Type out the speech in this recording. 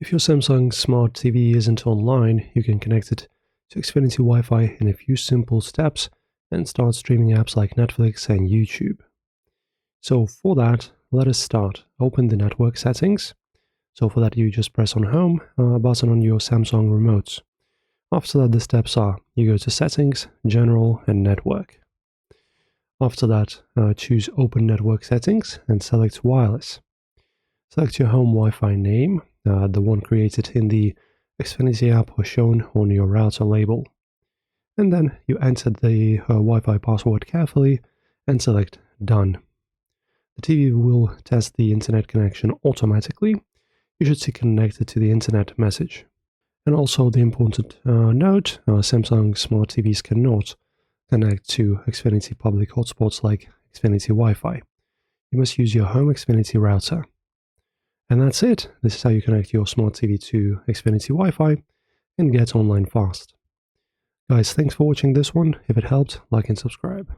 If your Samsung Smart TV isn't online, you can connect it to Xfinity Wi-Fi in a few simple steps and start streaming apps like Netflix and YouTube. So for that, let us start. Open the network settings. So for that, you just press on Home button on your Samsung remotes. After that, the steps are, you go to Settings, General, and Network. After that, choose Open Network Settings and select Wireless. Select your home Wi-Fi name, the one created in the Xfinity app or shown on your router label. And then you enter the Wi-Fi password carefully and select Done. The TV will test the internet connection automatically. You should see connected to the internet message. And also the important note, Samsung Smart TVs cannot connect to Xfinity public hotspots like Xfinity Wi-Fi. You must use your home Xfinity router. And that's it. This is how you connect your smart TV to Xfinity Wi-Fi and get online fast. Guys, thanks for watching this one. If it helped, like and subscribe.